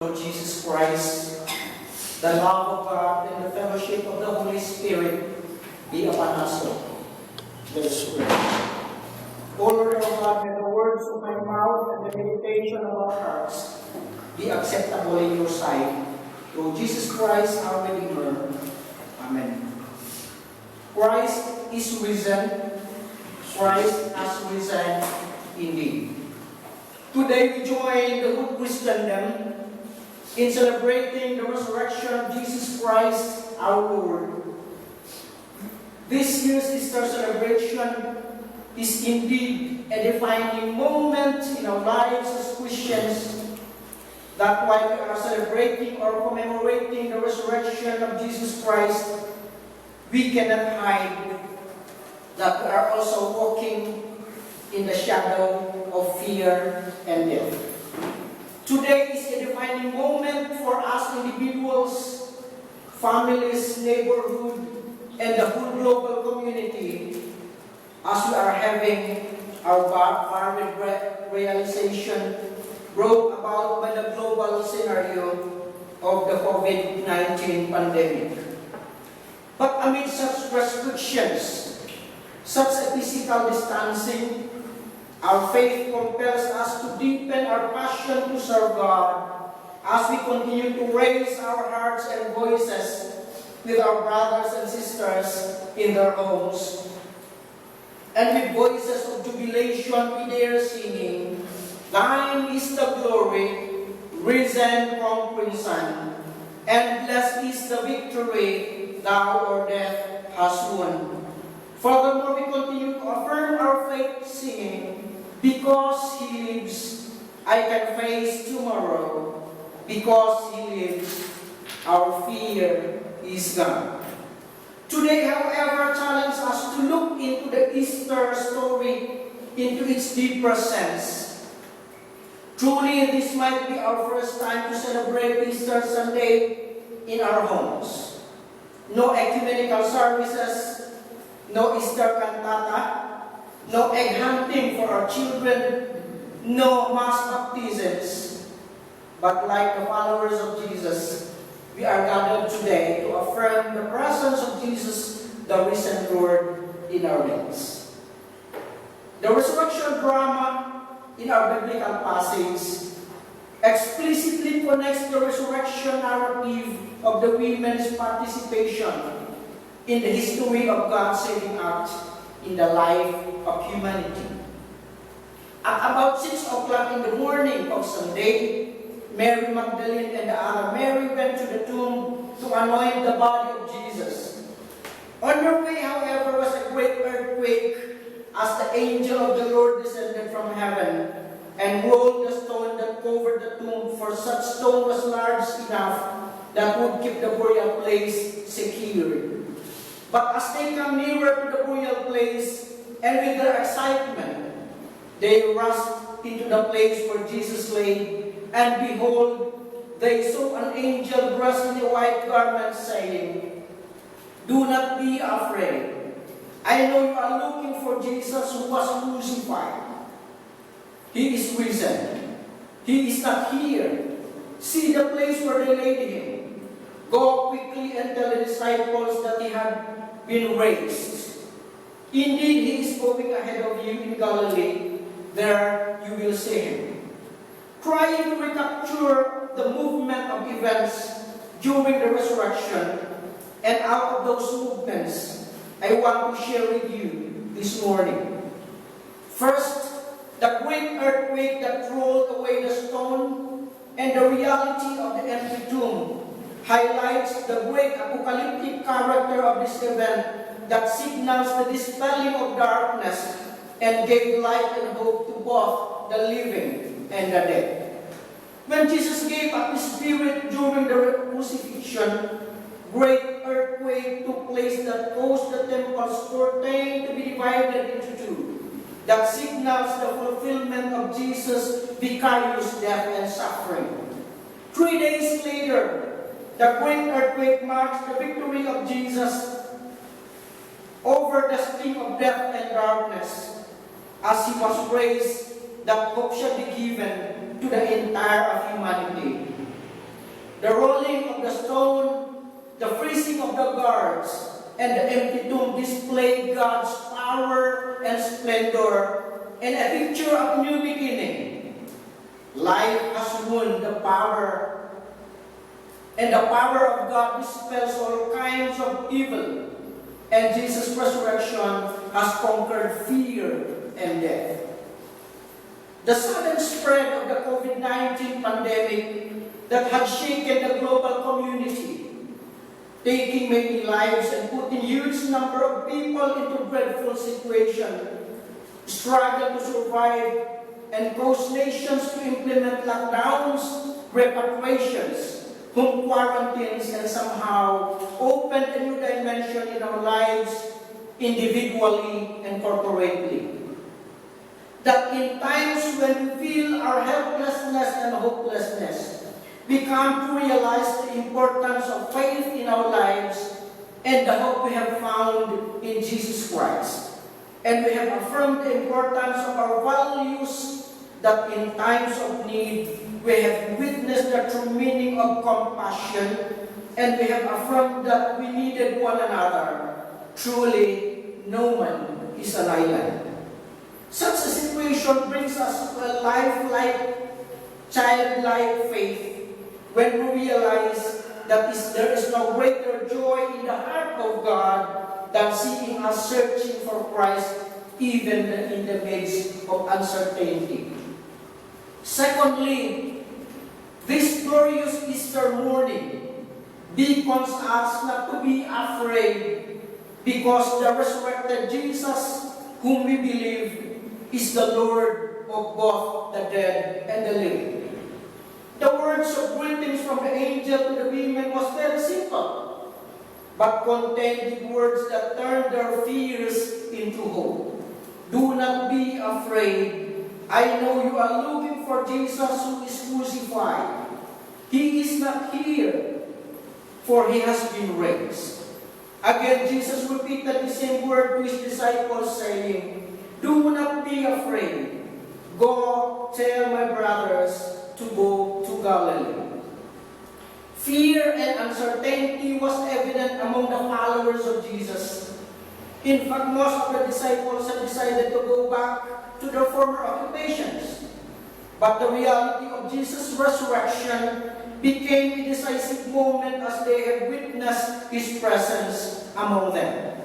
Lord Jesus Christ, the love of God, and the fellowship of the Holy Spirit be upon us all. Let us pray. O Lord our God, may the words of my mouth and the meditation of our hearts be acceptable in your sight. Through Jesus Christ, our Redeemer. Amen. Christ is risen. Christ has risen indeed. Today we join the good Christendom in celebrating the resurrection of Jesus Christ, our Lord. This year's Easter celebration is indeed a defining moment in our lives as Christians, that while we are celebrating or commemorating the resurrection of Jesus Christ, we cannot hide that we are also walking in the shadow of fear and death. Today is a defining moment for us individuals, families, neighborhood, and the whole global community as we are having our barbaric realization brought about by the global scenario of the COVID-19 pandemic. But amid such restrictions, such a physical distancing, our faith compels us to deepen our passion to serve God as we continue to raise our hearts and voices with our brothers and sisters in their homes. And with voices of jubilation we dare singing, Thine is the glory, risen from crimson, and blessed is the victory thou o'er death hast won. Furthermore, we continue to affirm our faith singing, Because He lives, I can face tomorrow. Because He lives, our fear is gone. Today, however, challenges us to look into the Easter story into its deeper sense. Truly, this might be our first time to celebrate Easter Sunday in our homes. No ecumenical services, no Easter cantata, no egg hunting for our children, no mass baptisms. But like the followers of Jesus, we are gathered today to affirm the presence of Jesus, the risen Lord, in our midst. The resurrection drama in our biblical passage explicitly connects the resurrection narrative of the women's participation in the history of God's saving act in the life of humanity. At about 6 o'clock in the morning of Sunday, Mary Magdalene and the other Mary went to the tomb to anoint the body of Jesus. On their way, however, was a great earthquake as the angel of the Lord descended from heaven and rolled the stone that covered the tomb, for such stone was large enough that would keep the burial place secure. But as they come nearer to the burial place, and with their excitement, they rushed into the place where Jesus lay, and behold, they saw an angel dressed in a white garment, saying, Do not be afraid. I know you are looking for Jesus who was crucified. He is risen. He is not here. See the place where they laid him. Go quickly and tell the disciples that he had been raised. Indeed, he is going ahead of you in Galilee. There you will see him. Trying to recapture the movement of events during the resurrection, and out of those movements, I want to share with you this morning. First, the great earthquake that rolled away the stone and the reality of the empty tomb highlights the great apocalyptic character of this event that signals the dispelling of darkness and gave light and hope to both the living and the dead. When Jesus gave up His Spirit during the crucifixion, great earthquake took place that caused the temple's curtain to be divided into two. That signals the fulfillment of Jesus' vicarious death and suffering. 3 days later, the great earthquake marks the victory of Jesus over the sting of death and darkness, as He was raised, that hope shall be given to the entire of humanity. The rolling of the stone, the freezing of the guards, and the empty tomb displayed God's power and splendor, and a picture of new beginning. Life has won the power, and the power of God dispels all kinds of evil, and Jesus' resurrection has conquered fear and death. The sudden spread of the COVID-19 pandemic that had shaken the global community, taking many lives and putting huge number of people into dreadful situation, struggle to survive, and caused nations to implement lockdowns, repatriations, home quarantines, and somehow opened a new dimension in our lives, individually and corporately. That in times when we feel our helplessness and hopelessness, we come to realize the importance of faith in our lives and the hope we have found in Jesus Christ. And we have affirmed the importance of our values, that in times of need, we have witnessed the true meaning of compassion, and we have affirmed that we needed one another. Truly, no man is an island. Such a situation brings us to a lifelike, childlike faith when we realize that there is no greater joy in the heart of God than seeing us searching for Christ even in the midst of uncertainty. Secondly, this glorious Easter morning beckons us not to be afraid, because the resurrected Jesus, whom we believe, is the Lord of both the dead and the living. The words of greetings from the angel to the women was very simple, but contained words that turned their fears into hope. Do not be afraid. I know you are looking for Jesus who is crucified. He is not here, for he has been raised. Again, Jesus repeated the same word to his disciples, saying, do not be afraid. Go tell my brothers to go to Galilee. Fear and uncertainty was evident among the followers of Jesus. In fact, most of the disciples had decided to go back to their former occupations. But the reality of Jesus' resurrection became a decisive moment as they had witnessed his presence among them.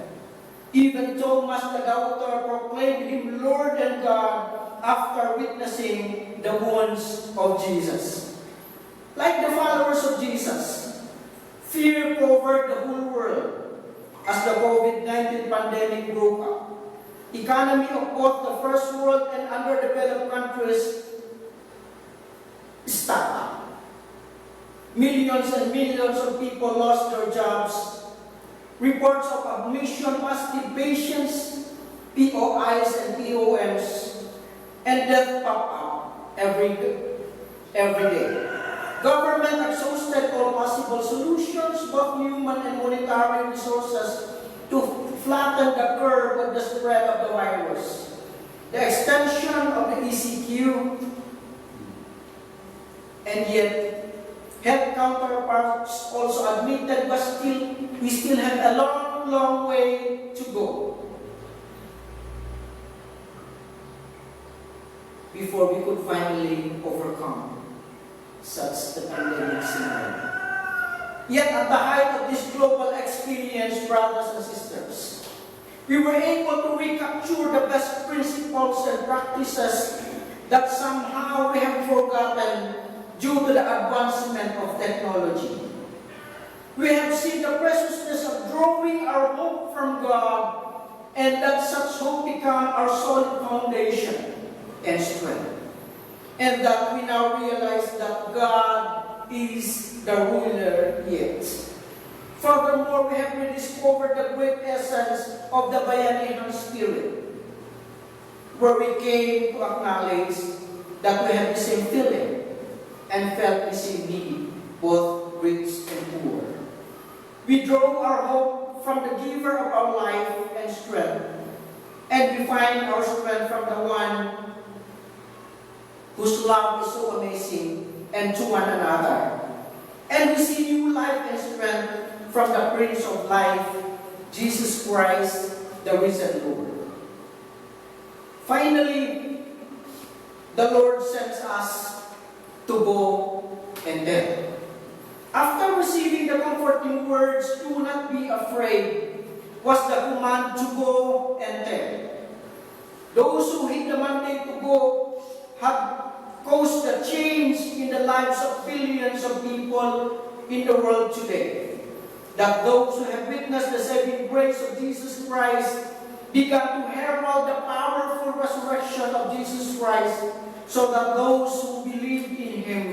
Even Thomas the doubter proclaimed him Lord and God after witnessing the wounds of Jesus. Like the followers of Jesus, fear covered the whole world as the COVID-19 pandemic broke out. Economy of both the first world and underdeveloped countries stopped. Millions and millions of people lost their jobs. Reports of admission, positive patients, POIs and POMs, and death pop up every day. Government exhausted all possible solutions, both human and monetary resources, to flatten the curve of the spread of the virus. The extension of the ECQ, and yet health counterparts also admitted we still have a long, long way to go before we could finally overcome such the pandemic scenario. Yet at the height of this global experience, brothers and sisters, we were able to recapture the best principles and practices that somehow we have forgotten due to the advancement of technology. We have seen the preciousness of drawing our hope from God, and that such hope become our solid foundation and strength. And that we now realize that God is the ruler yet. Furthermore, we have rediscovered the great essence of the Bayanihan spirit, where we came to acknowledge that we have the same feeling and felt the same need, both rich and poor. We draw our hope from the giver of our life and strength, and we find our strength from the one whose love is so amazing and to one another. And from the Prince of Life, Jesus Christ, the risen Lord. Finally, the Lord sends us to go and tell. After receiving the comforting words, "Do not be afraid," was the command to go and tell. Those who heed the mandate to go have caused a change in the lives of billions of people in the world today. That those who have witnessed the saving grace of Jesus Christ began to herald the powerful resurrection of Jesus Christ, so that those who believe in Him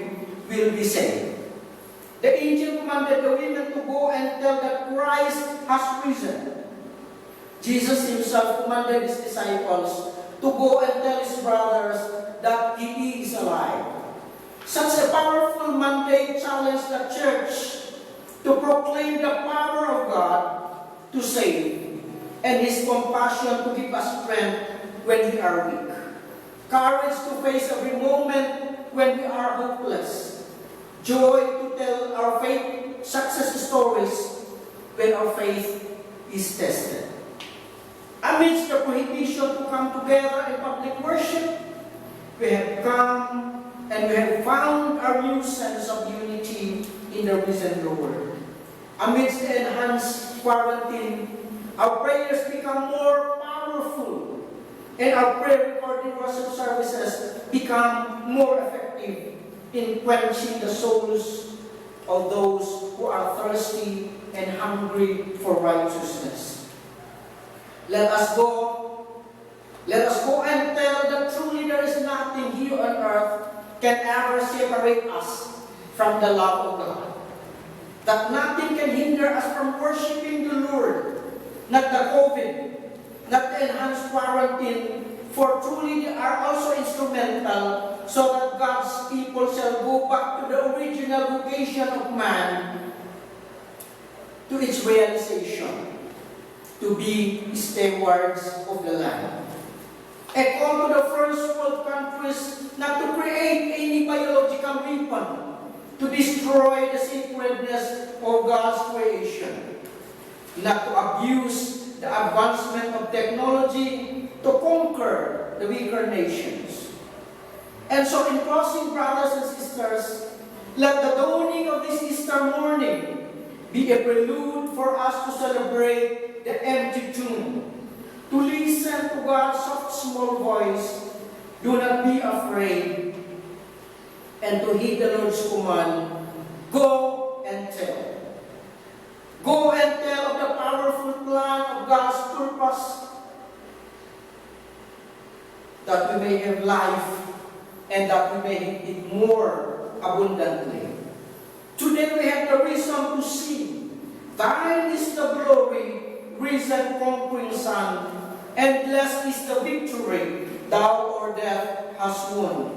will be saved. The angel commanded the women to go and tell that Christ has risen. Jesus Himself commanded His disciples to go and tell His brothers that He is alive. Such a powerful mandate challenged the church to proclaim the power of God to save, and His compassion to give us strength when we are weak. Courage to face every moment when we are hopeless. Joy to tell our faith success stories when our faith is tested. Amidst the prohibition to come together in public worship, we have come and we have found our new sense of unity in the risen Lord. Amidst the enhanced quarantine, our prayers become more powerful, and our prayer recording worship services become more effective in quenching the souls of those who are thirsty and hungry for righteousness. Let us go and tell that truly there is nothing here on earth can ever separate us from the love of God. That nothing can hinder us from worshiping the Lord, not the COVID, not the enhanced quarantine, for truly they are also instrumental so that God's people shall go back to the original vocation of man, to its realization, to be stewards of the land. A call to the first world countries not to create any biological weapon to destroy the sacredness of God's creation, not to abuse the advancement of technology to conquer the weaker nations. And so in closing, brothers and sisters, let the dawning of this Easter morning be a prelude for us to celebrate the empty tomb, to listen to God's soft small voice, "Do not be afraid," and to heed the Lord's command, "Go and tell." Go and tell of the powerful plan of God's purpose, that we may have life and that we may have it more abundantly. Today we have the reason to sing, "Thine is the glory, risen conquering Son, and blessed is the victory thou o'er death hast won."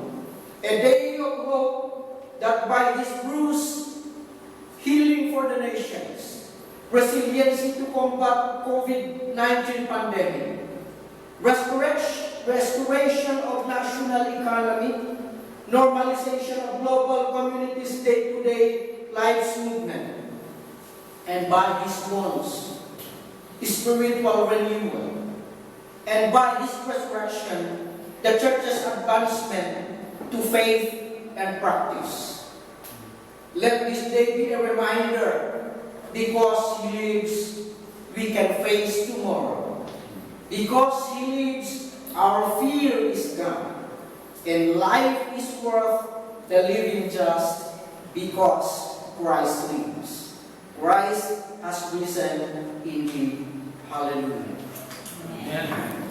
A day of hope that by His bruise, healing for the nations, resiliency to combat COVID-19 pandemic, restoration of national economy, normalization of global communities' day-to-day lives movement, and by His wounds, spiritual renewal, and by His resurrection, the Church's advancement to faith and practice. Let this day be a reminder, because He lives, we can face tomorrow. Because He lives, our fear is gone, and life is worth the living just because Christ lives. Christ has risen indeed. Hallelujah. Amen.